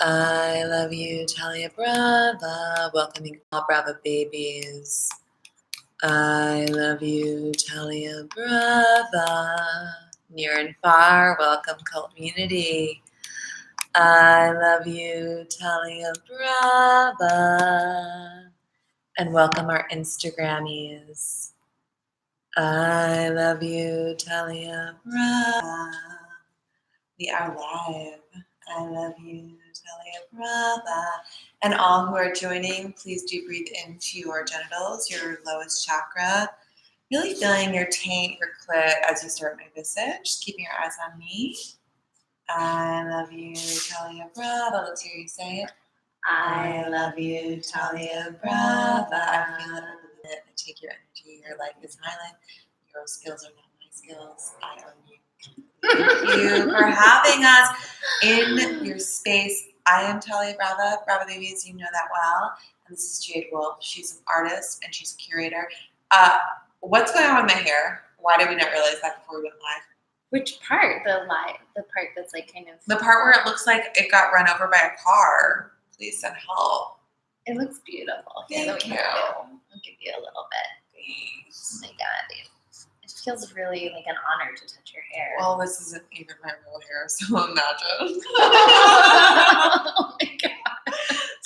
I love you, Talia Brava, welcoming all Brava babies. I love you, Talia Brava, near and far, welcome community. I love you, Talia Brava, and welcome our Instagrammies. I love you, Talia Brava. We are live. I love you, Talia Brava. And all who are joining, please do breathe into your genitals, your lowest chakra. Really feeling your taint, your clit as you start my visage. Just keeping your eyes on me. I love you, Talia Brava. Let's hear you say it. I love you, Talia Brava. I feel it a bit. I take your energy. Your life is my life. Your skills are not my skills. I own you. Thank you for having us in your space. I am Talia Brava. Brava Babies, you know that well. And this is Jade Wolf. She's an artist and she's a curator. What's going on with my hair? Why did we not realize that before we went live? Which part? The part that's like kind of... The part where it looks like it got run over by a car. Please send help. It looks beautiful. Thank you. I'll give you a little bit. Thanks. Oh my God. It feels really like an honor to touch your hair. Well, this isn't even my real hair, so imagine. Oh my God.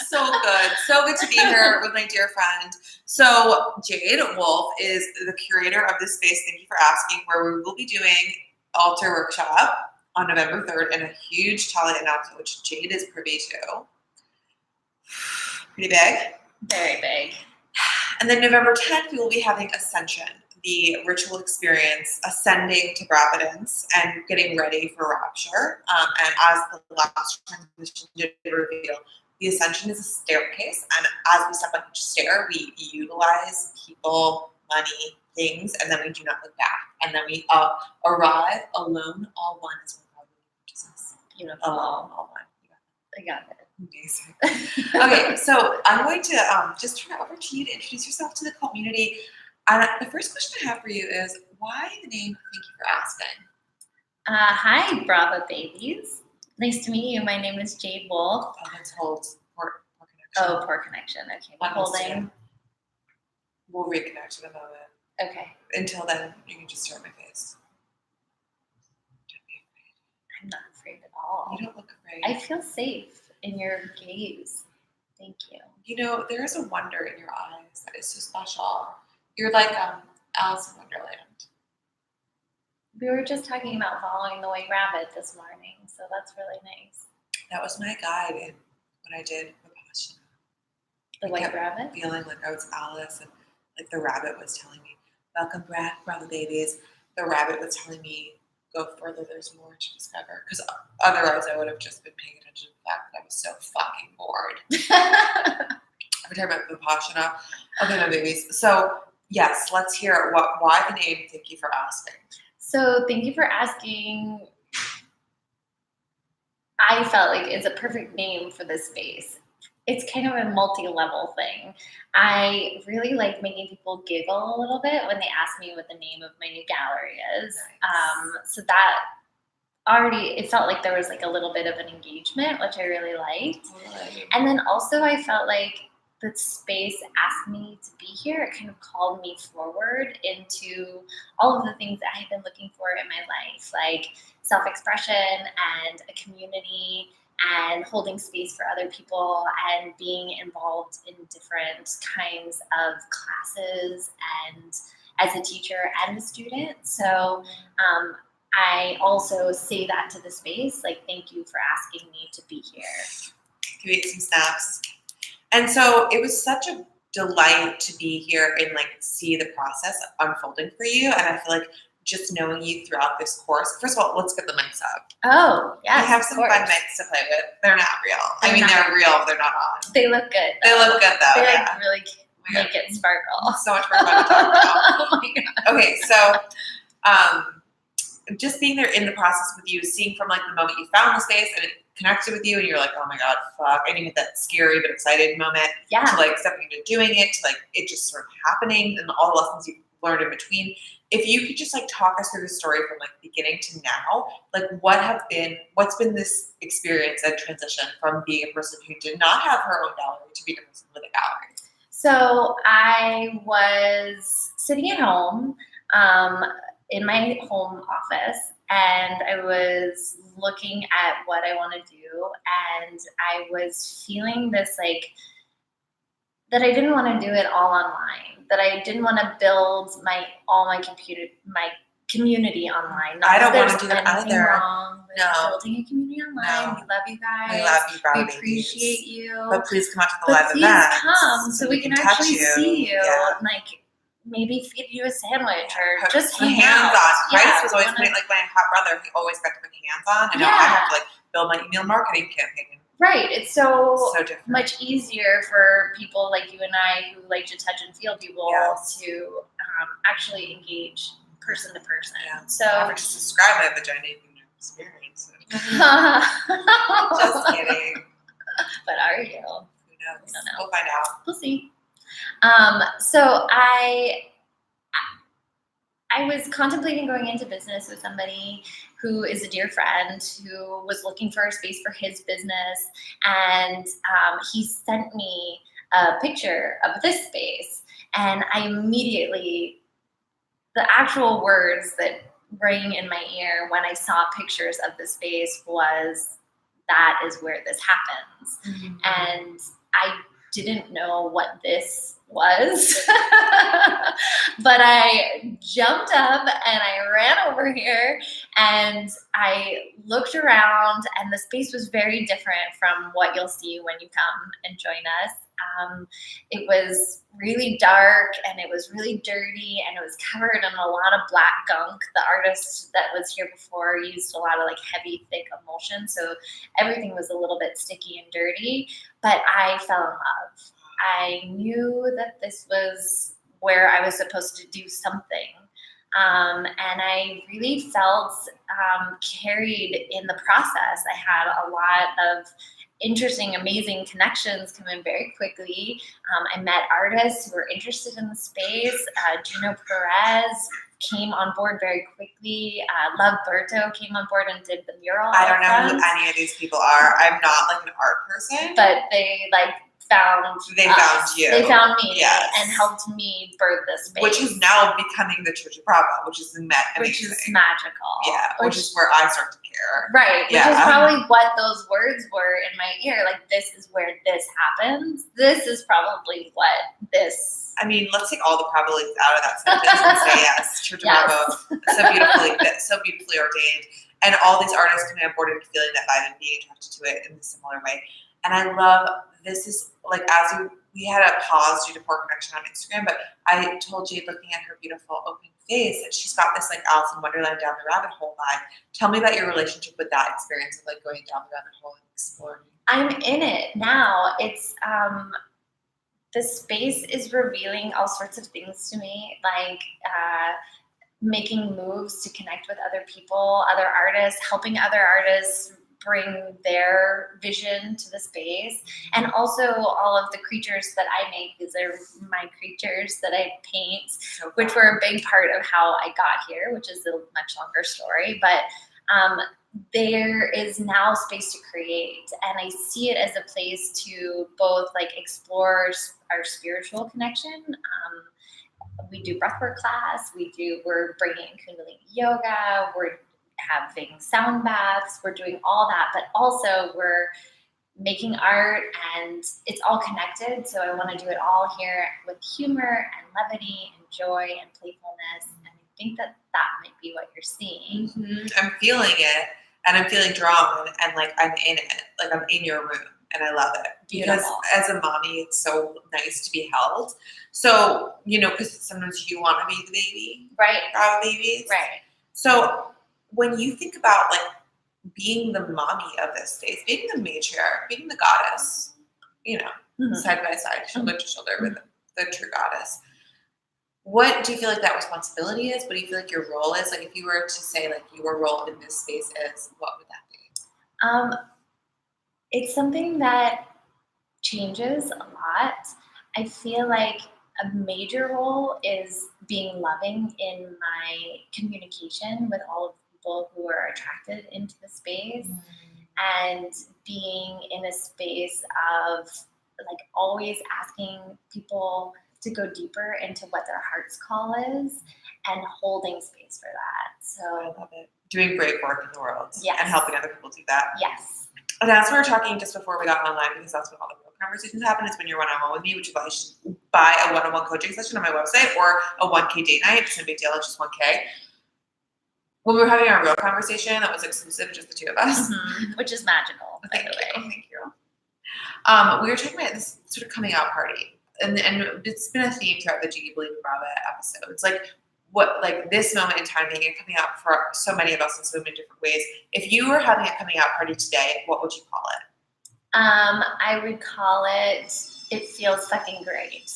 So good. So good to be here with my dear friend. So Jade Wolf is the curator of this space. Thank you for asking, where we will be doing altar workshop on November 3rd and a huge Talia announcement, which Jade is privy to. Pretty big. Very big. And then November 10th, we will be having Ascension, the ritual experience, ascending to Providence and getting ready for Rapture. And as the last transition did reveal, the Ascension is a staircase. And as we step on each stair, we utilize people, money, things, and then we do not look back. And then we arrive alone, all one is one. Beautiful. Alone, all one. I got it. Amazing. Okay, so I'm going to just turn it over to you to introduce yourself to the community. And the first question I have for you is, why the name? Thank you for asking. Hi, Brava babies. Nice to meet you. My name is Jade Wolf. Oh, let's hold poor connection. Oh, poor connection. Okay, we're holding. We'll reconnect in a moment. Okay. Until then, you can just stare at my face. Don't be afraid. I'm not afraid at all. You don't look afraid. I feel safe in your gaze. Thank you. You know, there is a wonder in your eyes that is so special. You're like Alice in Wonderland. We were just talking about following the white rabbit this morning, so that's really nice. That was my guide in when I did Vipassana. The white rabbit? Feeling like I was Alice, and like the rabbit was telling me, welcome back, Brava babies. The rabbit was telling me, go further, there's more to discover. Because otherwise I would have just been paying attention to the fact that I was so fucking bored. Every time about Vipassana. Okay, my babies. So yes, let's hear why the name. Thank you for asking. So thank you for asking. I felt like it's a perfect name for this space. It's kind of a multi-level thing. I really like making people giggle a little bit when they ask me what the name of my new gallery is. Nice. So that already, it felt like there was like a little bit of an engagement, which I really liked. Totally. And then also I felt like the space asked me to be here. It kind of called me forward into all of the things that I had been looking for in my life, like self-expression and a community and holding space for other people and being involved in different kinds of classes and as a teacher and a student. So I also say that to the space, like, thank you for asking me to be here. Can we eat some snaps? And so it was such a delight to be here and like see the process unfolding for you. And I feel like just knowing you throughout this course. First of all, let's get the mics up. Oh, yeah. We have some fun mics to play with. They're not real. They're real, but they're not on. They look good. They look good though. They like really make it sparkle. So much more fun to talk about. Oh my God. Okay, so just being there in the process with you, seeing from like the moment you found the space and it connected with you and you're like, oh my God, fuck. And you had that scary but excited moment. Yeah. To like stepping into doing it, to like it just sort of happening and all the lessons you learned in between. If you could just like talk us through the story from like beginning to now, like what's been this experience and transition from being a person who did not have her own gallery to being a person with a gallery? So I was sitting at home in my home office, and I was looking at what I want to do, and I was feeling this like that I didn't want to do it all online. That I didn't want to build my community online. I don't want to do that either. Wrong with No. building a community online. No. We love you guys. We love you, Brava We babies. appreciate you. But please come out to the live please events. come so we can actually see you. Yeah. And like maybe feed you a sandwich or Put just some hang hands out. on. Bryce Yeah, was always putting, like my hot brother, he always got to put hands on. And now I have to like build my email marketing campaign. Right. It's so different. much easier for people like you and I who like to touch and feel people to actually engage person to person. Yeah. So never just describe my vagina, you can experience it. Just kidding. But are you? Who knows? We don't know. We'll find out. We'll see. So I was contemplating going into business with somebody who is a dear friend who was looking for a space for his business, and he sent me a picture of this space, and I immediately, the actual words that rang in my ear when I saw pictures of the space was, "That is where this happens." Mm-hmm. And I didn't know what this was, but I jumped up and I ran over here and I looked around, and the space was very different from what you'll see when you come and join us. It was really dark and it was really dirty and it was covered in a lot of black gunk. The artist that was here before used a lot of like heavy, thick emulsion, so everything was a little bit sticky and dirty, but I fell in love. I knew that this was where I was supposed to do something. And I really felt carried in the process. I had a lot of interesting, amazing connections come in very quickly. I met artists who were interested in the space. Gino Perez came on board very quickly. Love Berto came on board and did the mural. I don't know who any of these people are. I'm not like an art person. But they like found you. They found me, yes, and helped me birth this space. Which is now becoming the Church of Brava, which is amazing. Which is magical. Yeah, which is where I start to care. Right, which is probably what those words were in my ear. Like, this is where this happens. This is probably what this... I mean, let's take all the probabilities out of that sentence and say yes. Church of Brava, so beautifully ordained. And all these artists coming on board and feeling that vibe and being attracted to it in a similar way. And I love, this is like, we had a pause due to poor connection on Instagram, but I told Jade, looking at her beautiful open face, that she's got this like Alice in Wonderland down the rabbit hole vibe. Tell me about your relationship with that experience of like going down the rabbit hole and exploring. I'm in it now. It's, the space is revealing all sorts of things to me, like making moves to connect with other people, other artists, helping other artists bring their vision to the space, and also all of the creatures that I make. These are my creatures that I paint, which were a big part of how I got here, which is a much longer story, but there is now space to create, and I see it as a place to both like explore our spiritual connection. We do breathwork class, we're bringing Kundalini yoga, we're having sound baths, we're doing all that, but also we're making art, and it's all connected. So I want to do it all here with humor and levity and joy and playfulness. And I think that might be what you're seeing. Mm-hmm. I'm feeling it, and I'm feeling drawn, and like I'm in it, like I'm in your room, and I love it. Beautiful. Because as a mommy, it's so nice to be held. So, because sometimes you want to be the baby, right? Brava babies, right? So when you think about like being the mommy of this space, being the matriarch, being the goddess, mm-hmm. side by side, shoulder to shoulder mm-hmm. with the true goddess, what do you feel like that responsibility is? What do you feel like your role is? Like if you were to say like your role in this space is, what would that be? It's something that changes a lot. I feel like a major role is being loving in my communication with all of the people who are attracted into the space, and being in a space of like always asking people to go deeper into what their heart's call is and holding space for that. I So love it. Doing great work in the world. Yes. And helping other people do that. yes. And as we were talking just before we got online, because that's when all the real conversations happen, is when you're one-on-one with me, which is why you should buy a one-on-one coaching session on my website or a 1K date night. It's no big deal. It's just 1K. When we were having our real conversation, that was exclusive, just the two of us. Which is magical, by Thank the you. way. Thank you. We were talking about this sort of coming out party. And it's been a theme throughout the Jade Believe in Brava episodes. Like this moment in time being a coming out for so many of us in so many different ways. If you were having a coming out party today, what would you call it? I would call it Feels Fucking Great.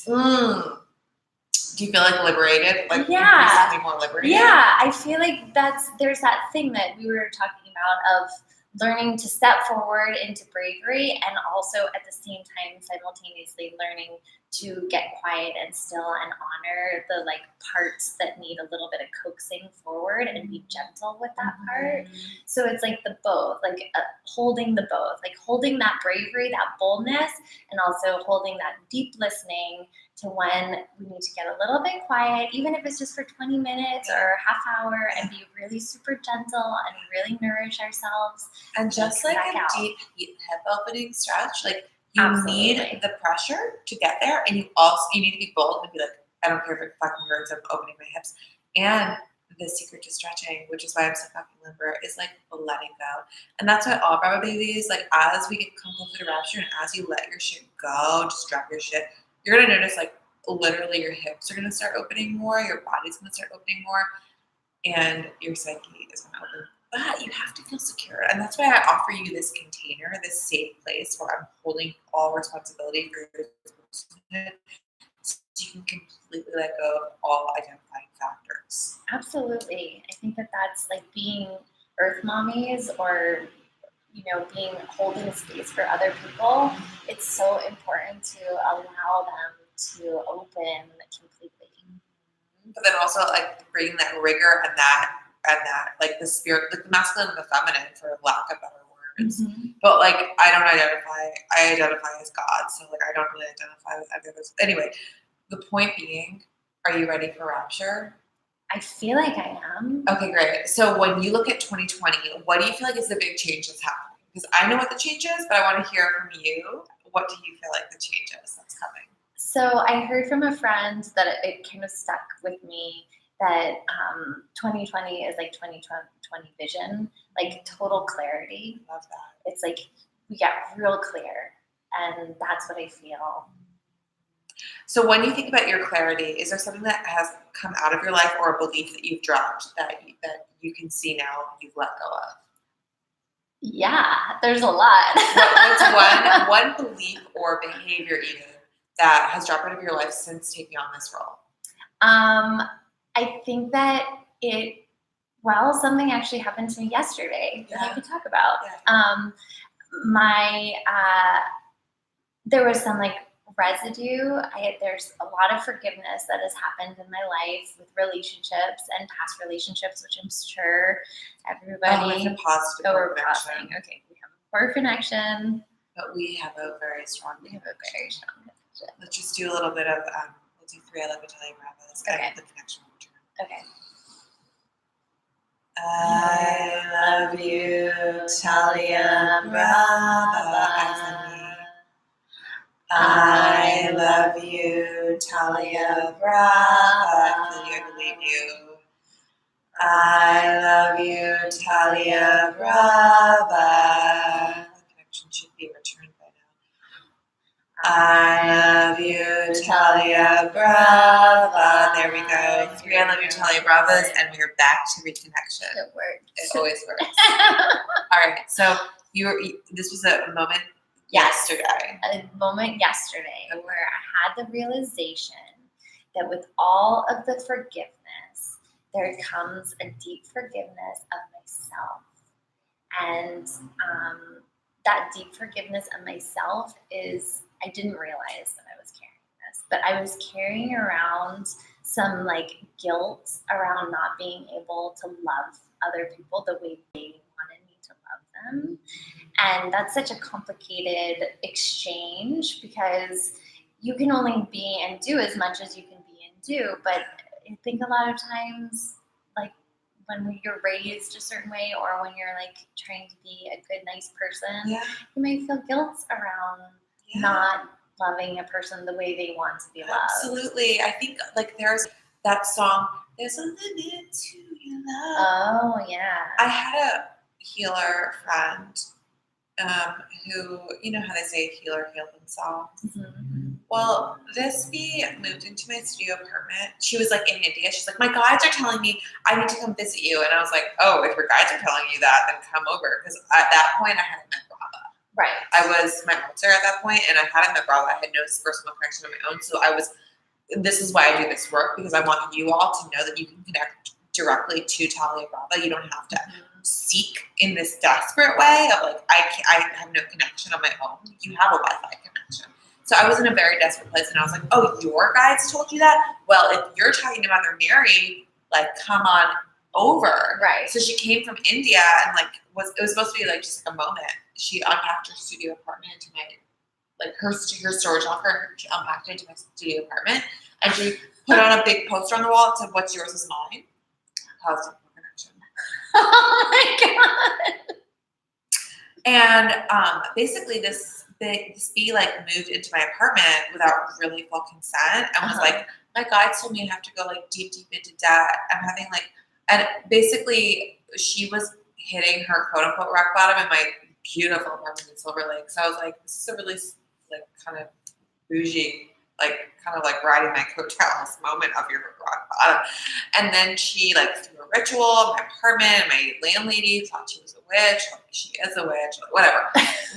Do you feel like liberated? Like Yeah. something more liberated? Yeah, I feel like there's that thing that we were talking about of learning to step forward into bravery, and also at the same time simultaneously learning to get quiet and still and honor the like parts that need a little bit of coaxing forward and be gentle with that part. So it's like the both, like holding the both, like holding that bravery, that boldness, and also holding that deep listening to when we need to get a little bit quiet, even if it's just for 20 minutes or a half hour, and be really super gentle and really nourish ourselves. And just like back a out. deep hip opening stretch, like you Absolutely. need the pressure to get there, and you need to be bold and be like, I don't care if it fucking hurts, I'm opening my hips. And the secret to stretching, which is why I'm so fucking limber, is like letting go. And that's why all Brava babies, like as we get come closer to rapture and as you let your shit go, just drop your shit, you're gonna notice like literally your hips are gonna start opening more, your body's gonna start opening more, and your psyche is gonna open. But you have to feel secure. And that's why I offer you this container, this safe place where I'm holding all responsibility for your relationship, so you can completely let go of all identifying factors. Absolutely. I think that that's like being earth mommies, or being holding space for other people. It's so important to allow them to open completely. But then also like bringing that rigor and that like the spirit, like the masculine and the feminine, for lack of better words. But like I identify as God, so like I don't really identify with any of those. Anyway, the point being, are you ready for rapture? I feel like I am. Okay, great. So when you look at 2020, what do you feel like is the big change that's happening? Because I know what the change is, but I want to hear from you. What do you feel like the change is that's coming? So I heard from a friend that it kind of stuck with me that 2020 is like 2020 vision, like total clarity. Love that. It's like we got real clear, and that's what I feel. So when you think about your clarity, is there something that has come out of your life or a belief that you've dropped that you can see now you've let go of? Yeah, there's a lot. What's one belief or behavior even that has dropped out of your life since taking on this role? I think that something actually happened to me yesterday that I could talk about. Yeah. There was some like residue. There's a lot of forgiveness that has happened in my life with relationships and past relationships, which I'm sure everybody. With a positive connection. Okay, we have a poor connection, but we have a very strong. connection. Let's just do a little bit of. We'll do 3 I love you, Talia Bravas. Okay. The connection will return. Okay. I love you, Talia Brava. I love you, Talia Brava. I feel you, I believe you. I love you, Talia Brava. The connection should be returned by now. I love you, Talia Brava. There we go. 3 I love you, Talia Bravas, and we are back to reconnection. It worked. It always works. All right, so this was a moment. Yesterday. A moment yesterday where I had the realization that with all of the forgiveness, there comes a deep forgiveness of myself. And that deep forgiveness of myself I didn't realize that I was carrying this, but I was carrying around some like guilt around not being able to love other people the way they wanted me to love them. And that's such a complicated exchange because you can only be and do as much as you can be and do. But I think a lot of times, like when you're raised a certain way or when you're like trying to be a good, nice person, you might feel guilt around not loving a person the way they want to be loved. Absolutely. I think like there's that song, There's a Limit to Your Love. Oh, yeah. I had a healer friend who, you know how they say a healer healed themselves? Mm-hmm. Well, this bee moved into my studio apartment. She was like in India. She's like, my guides are telling me I need to come visit you. And I was like, oh, if your guides are telling you that, then come over. Because at that point, I hadn't met Brava. Right. I was my mentor at that point, and I hadn't met Brava. I had no personal connection on my own. So this is why I do this work, because I want you all to know that you can connect directly to Talia Brava. You don't have to seek in this desperate way of like, I have no connection on my own. You have a Wi-Fi connection. So I was in a very desperate place, and I was like, oh, your guides told you that? Well, if you're talking to Mother Mary, like, come on over. Right. So she came from India, and like it was supposed to be like just a moment. She unpacked her studio apartment into my, like her storage locker. She unpacked it into my studio apartment, and she put on a big poster on the wall that said, "What's yours is mine." Positive connection. Oh my God. And basically this bee like moved into my apartment without really full consent and was like, my guides told me I have to go like deep into debt. I'm having like, and basically she was hitting her quote unquote rock bottom in my beautiful apartment in Silver Lake. So I was like, this is a really like kind of bougie, like kind of like riding my coattails moment of your rock bottom. And then she like threw a ritual in my apartment, and my landlady thought she was a witch, like she is a witch, like whatever.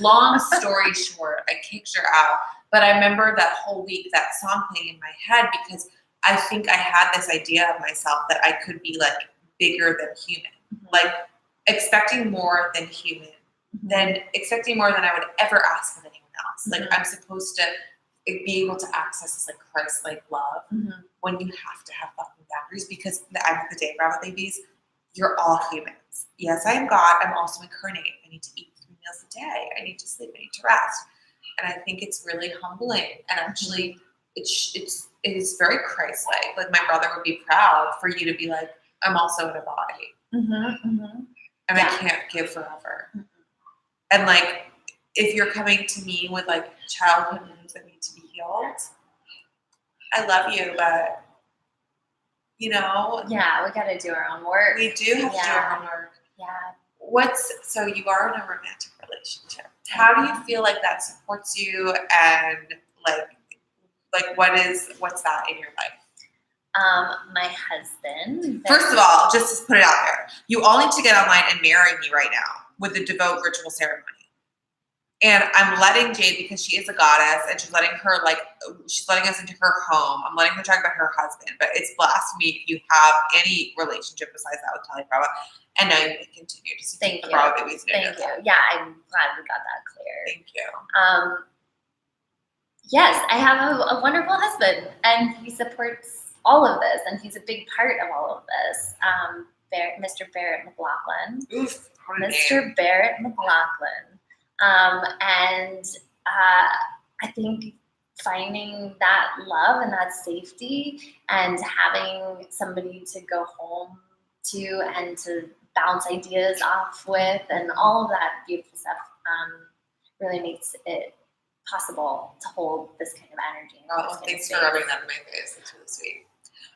Long story short, I kicked her out. But I remember that whole week that song playing in my head because I think I had this idea of myself that I could be like bigger than human, like expecting more than human, than expecting more than I would ever ask of anyone else. Like I'm supposed to be able to access this like Christ-like love when you have to have fucking boundaries, because at the end of the day, Brava babies, you're all humans. Yes, I am God. I'm also incarnate. I need to eat 3 meals a day. I need to sleep. I need to rest. And I think it's really humbling. And actually, it is very Christ-like. Like my brother would be proud for you to be like, I'm also in a body. And I can't give forever. And like, if you're coming to me with like childhood wounds that need to be healed, I love you, but you know. Yeah, we got to do our own work. We do have to do our own work. Yeah. So you are in a romantic relationship. How do you feel like that supports you, and like what's that in your life? My husband. First of all, just to put it out there, you all need to get online and marry me right now with the devote ritual ceremony. And I'm letting Jade, because she is a goddess, and she's letting us into her home. I'm letting her talk about her husband, but it's blasphemy if you have any relationship besides that with Talia Brava. And now you can continue to see the Brava babies. Thank you. Yeah, I'm glad we got that clear. Thank you. Yes, I have a wonderful husband, and he supports all of this, and he's a big part of all of this. Mr. Barrett McLaughlin. Oof, Mr. Barrett McLaughlin. And I think finding that love and that safety and having somebody to go home to and to bounce ideas off with and all of that beautiful stuff really makes it possible to hold this kind of energy. Oh, thanks for rubbing that in my face. It's really sweet.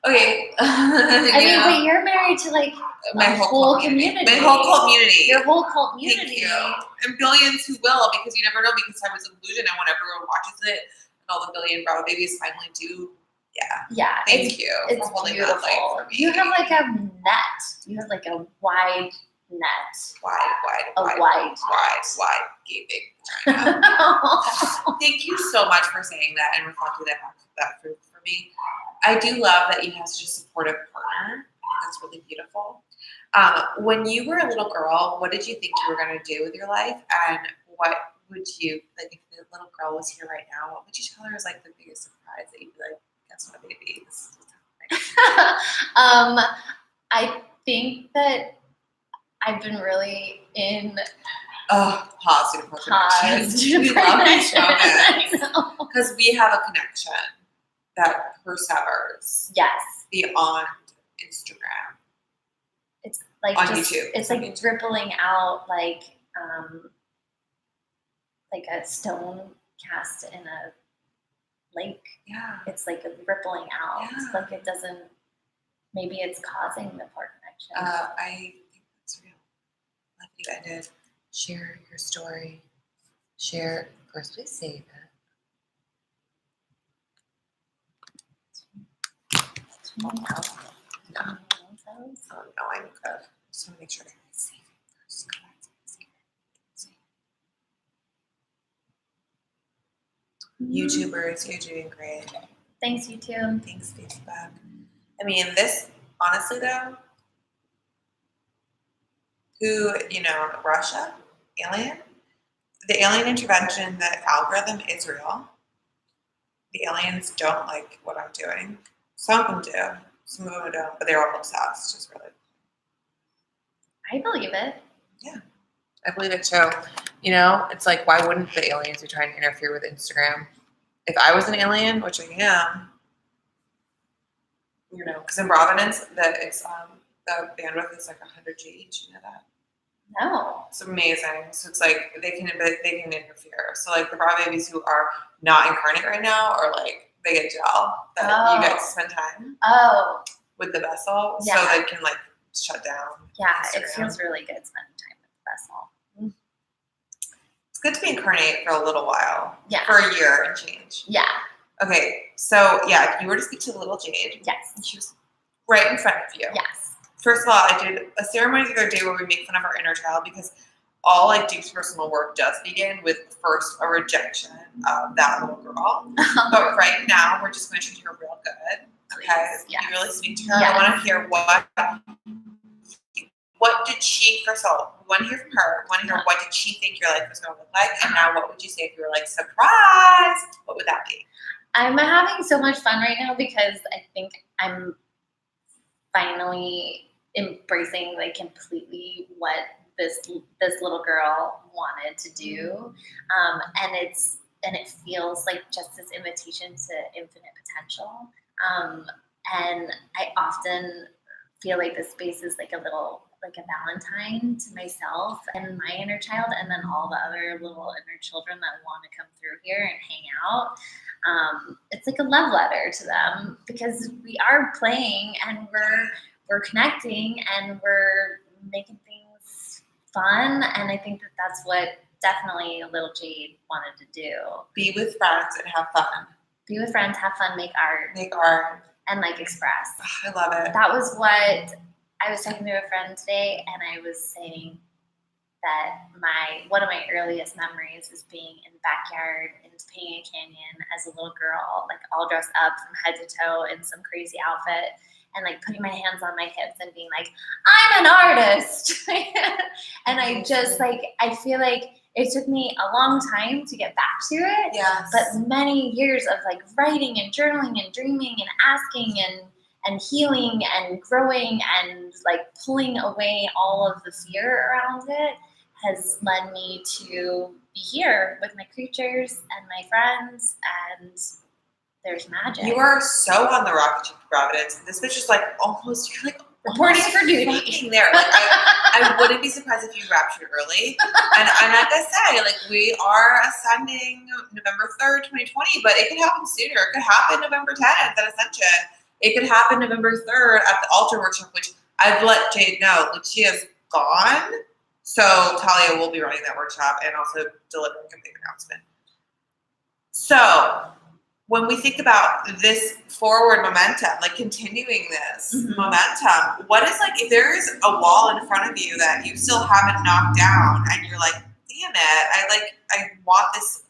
Okay. I mean, but you're married to like my whole community. My whole community. Your whole community. Thank you. And billions who will, because you never know, because time is an illusion, and when everyone watches it, and all the billion Brava babies finally do. Yeah. Thank you. It's for holding beautiful. That light for me. You have like a net. You have like a wide net. Wide gaping. Thank you so much for saying that and reflecting that for me. I do love that you have such a supportive partner. That's really beautiful. When you were a little girl, what did you think you were going to do with your life, and what would you, like, if the little girl was here right now, what would you tell her is like the biggest surprise that you'd be like, guess what, baby, this is happening? I think that I've been really in Positive connection. We love these moments because we have a connection that persevers. Yes. Beyond Instagram. It's like on just, YouTube. It's like rippling out like a stone cast in a lake. Yeah. It's like a rippling out. Yeah. Like it doesn't. Maybe it's causing the poor connection. I think that's real. I think I did. Share your story. Share. First, please save it. No. No, I'm good. Just want to make sure that I save it first. Go back to YouTubers, you're doing great. Thanks, YouTube. Thanks, Facebook. I mean, this, honestly, though, Russia, alien, the alien intervention, the algorithm is real. The aliens don't like what I'm doing. Some of them do. Some of them don't, but they're all obsessed. Just really. I believe it. Yeah, I believe it too. It's like, why wouldn't the aliens be trying to interfere with Instagram? If I was an alien, which I am, because in Brava, the bandwidth is like 100 G. Did you know that? No. It's amazing. So it's like they can interfere. So like the Brava babies who are not incarnate right now are like, they get gel that you get to spend time with the vessel, so they can like shut down. Yeah, Instagram. It feels really good spending time with the vessel. It's good to be incarnate for a little while. Yeah. For a year and change. Yeah. Okay, so yeah, if you were to speak to little Jade, yes, and she was right in front of you. Yes. First of all, I did a ceremony the other day where we make fun of our inner child because all like deep personal work does begin with first a rejection of that little girl. But right now, we're just going to treat her real good. Okay, yes. Be really sweet to her. Yes. I want to hear what did she, first of all, we want to hear from her. We want to hear what did she think your life was going to look like, and now what would you say if you were like, surprise? What would that be? I'm having so much fun right now because I think I'm finally embracing like completely what this little girl wanted to do, and it feels like just this invitation to infinite potential. And I often feel like this space is like a little like a Valentine to myself and my inner child, and then all the other little inner children that want to come through here and hang out. It's like a love letter to them because we are playing and we're connecting and we're making things fun, and I think that that's what definitely little Jade wanted to do. Be with friends and have fun. Be with friends, have fun, make art. Make art. And like express. I love it. That was what I was talking to a friend today, and I was saying that one of my earliest memories is being in the backyard in Topanga Canyon as a little girl, like all dressed up from head to toe in some crazy outfit, and like putting my hands on my hips and being like, I'm an artist. And I just like, I feel like it took me a long time to get back to it. Yes. But many years of like writing and journaling and dreaming and asking and healing and growing and like pulling away all of the fear around it has led me to be here with my creatures and my friends, and there's magic. You are so on the rocket ship of Providence. This bitch is like almost, you're like reporting for duty. There. Like, I wouldn't be surprised if you raptured early. And like I say, like we are ascending November 3rd, 2020, but it could happen sooner. It could happen November 10th at Ascension. It could happen November 3rd at the Altar Workshop, which I've let Jade know. Lucia's gone. So Talia will be running that workshop and also delivering a big announcement. So when we think about this forward momentum, like continuing this momentum, what is like, if there's a wall in front of you that you still haven't knocked down and you're like, damn it, I want this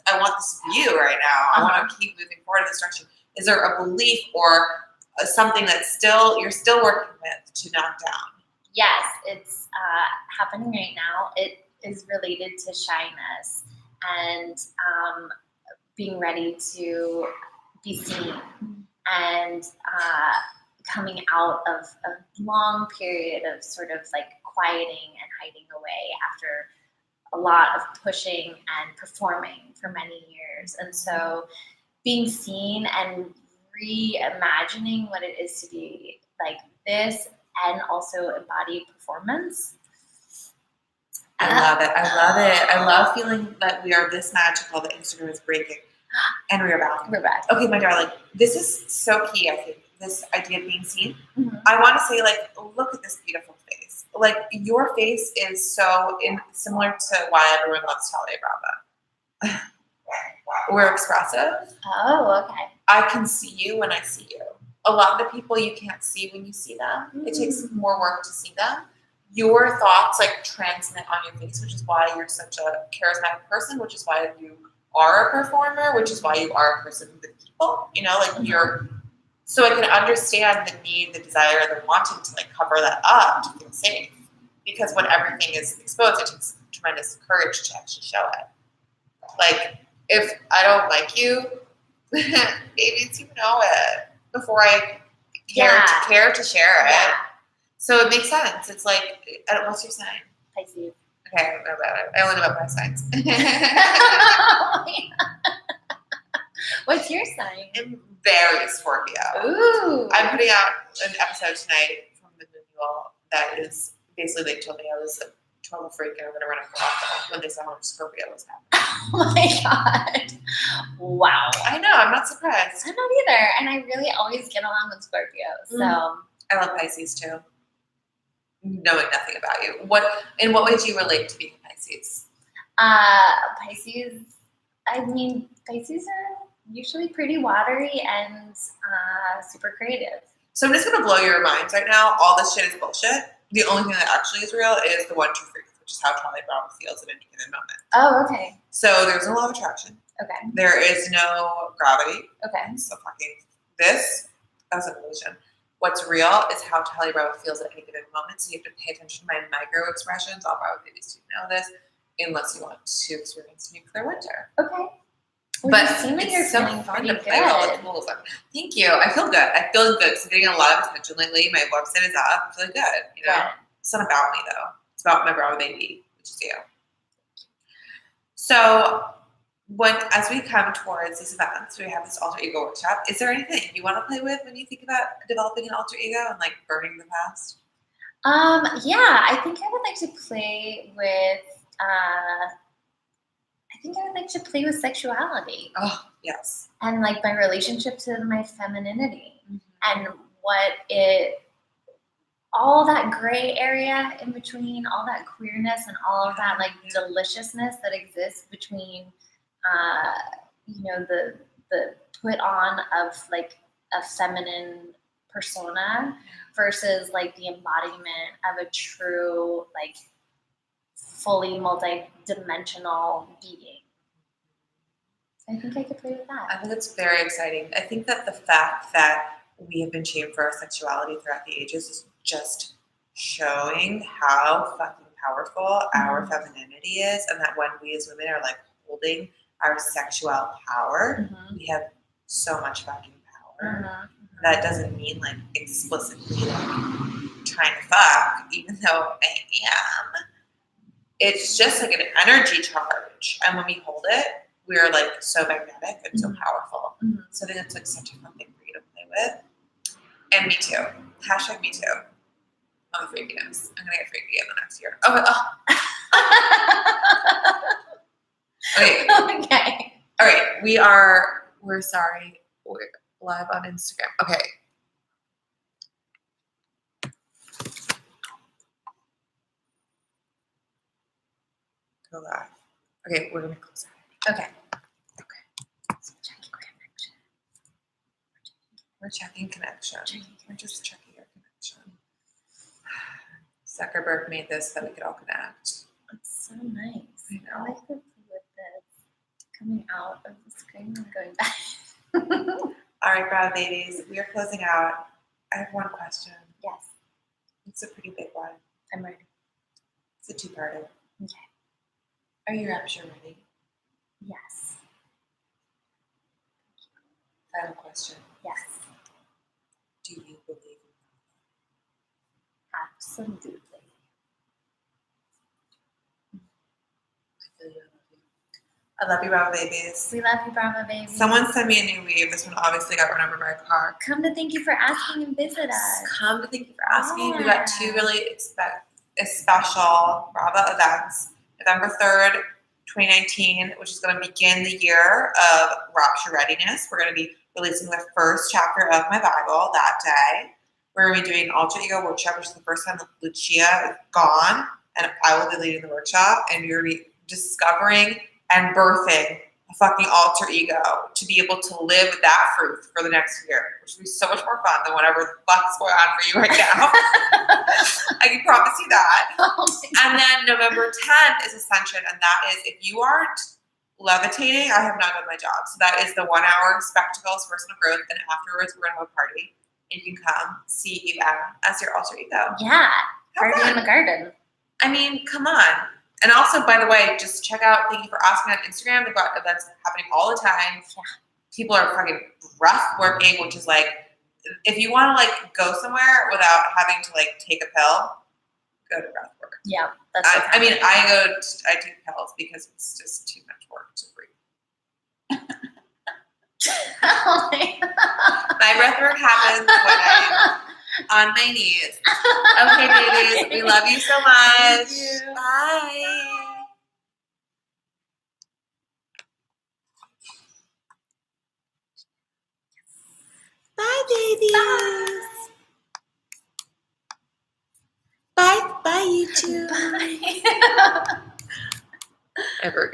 view right now. I want to keep moving forward in this direction. Is there a belief or something that's you're still working with to knock down? Yes, it's happening right now. It is related to shyness. and being ready to be seen, and coming out of a long period of sort of like quieting and hiding away after a lot of pushing and performing for many years. And so being seen and reimagining what it is to be like this and also embody performance. I love it. I love it. I love feeling that we are this magical that Instagram is breaking. And we're back. We're back. Okay, my darling. This is so key, I think. This idea of being seen. Mm-hmm. I want to say, like, look at this beautiful face. Like, your face is so similar to why everyone loves Talia Brava. We're expressive. Oh, okay. I can see you when I see you. A lot of the people you can't see when you see them. It takes more work to see them. Your thoughts like transmit on your face, which is why you're such a charismatic person, which is why you are a performer, which is why you are a person with people. You know, like you're. So I can understand the need, the desire, the wanting to like cover that up to feel safe, because when everything is exposed, it takes tremendous courage to actually show it. Like if I don't like you, maybe you know it before I care to share it. Yeah. So it makes sense. It's like, what's your sign? Pisces. Okay, I don't know about it. I only know about my signs. What's your sign? I'm very Scorpio. Ooh. I'm putting out an episode tonight from the manual that is basically they told me I was a total freak and I'm going to run a brothel when they saw how much Scorpio was happening. Oh my God. Wow. I know. I'm not surprised. I'm not either. And I really always get along with Scorpios. So I love Pisces too. Knowing nothing about you. In what way do you relate to being Pisces? Pisces, I mean, Pisces are usually pretty watery and super creative. So I'm just going to blow your minds right now. All this shit is bullshit. The only thing that actually is real is the 1, 2, 3, which is how Talia Brava feels at any given moment. Oh, okay. So there's no law of attraction. Okay. There is no gravity. Okay. So fucking this, that's an illusion. What's real is how Talia Brava feels at any given moment. So you have to pay attention to my micro expressions. All Brava babies do know this, unless you want to experience nuclear winter. Okay. Well, But you seem like you're so feeling fun pretty to play with all the good. tools. Thank you. I feel good. I feel good because I'm getting a lot of attention lately. My website is up. I'm feeling good. You know, It's not about me though. It's about my Brava baby, which is you. So as we come towards these events, we have this alter ego workshop. Is there anything you want to play with when you think about developing an alter ego and like burning the past? Yeah, I think I would like to play with. I think I would like to play with sexuality. Oh yes. And like my relationship to my femininity and what it. All that gray area in between, all that queerness and all of that like deliciousness that exists between, the put on of like a feminine persona versus like the embodiment of a true like fully multi-dimensional being. I think I could play with that. I think it's very exciting. I think that the fact that we have been shamed for our sexuality throughout the ages is just showing how fucking powerful our femininity is, and that when we as women are like holding our sexual power, we have so much fucking power. That doesn't mean like explicitly like trying to fuck, even though I am. It's just like an energy charge, and when we hold it, we're like so magnetic and so powerful. So I think it's like such a fun thing for you to play with. And me too. Hashtag me too. On the freakiness. I'm gonna get freaky in the next year. Okay. Okay. All right. We're sorry. We're live on Instagram. Okay. Go live. Okay, we're gonna close out. Okay. We're checking connection. We're just checking your connection. Zuckerberg made this so that we could all connect. It's so nice. I know. I like the with this coming out of the screen and going back. All right, Brava babies, we are closing out. I have one question. Yes. It's a pretty big one. I'm ready. It's a two-parter. Okay. Are you rapture ready? Yes. Final question. Yes. Do you believe in Absolutely. I love you, Brava babies. We love you, Brava baby. Someone sent me a new weave. This one obviously got run over by a car. Come to thank you for asking and visit us. Come to thank you for asking. We got two really special Brava events. November 3rd, 2019, which is going to begin the year of Rapture Readiness. We're going to be releasing the first chapter of my Bible that day. We're going to be doing an alter ego workshop, which is the first time Lucia is gone, and I will be leading the workshop, and we're going to be discovering and birthing a fucking alter ego to be able to live that fruit for the next year, which will be so much more fun than whatever the fuck's going on for you right now. I can promise you that. And then November 10th is Ascension, and that is if you aren't levitating, I have not done my job. So that is the 1 hour spectacles, personal growth, and afterwards we're gonna have a party. And you can come see you as your alter ego. Yeah, party in the garden. I mean, come on. And also, by the way, just check out Thank You for Asking on Instagram. They've got events happening all the time. Yeah. People are fucking breath working, which is like, if you want to like go somewhere without having to like take a pill, go to breath work. Yeah, that's I take pills because it's just too much work to breathe. My breath work happens when I'm on my knees. Okay, babies, we love you so much. Thank you. Bye. Bye, babies. Bye, bye, you two. Bye. Ever good.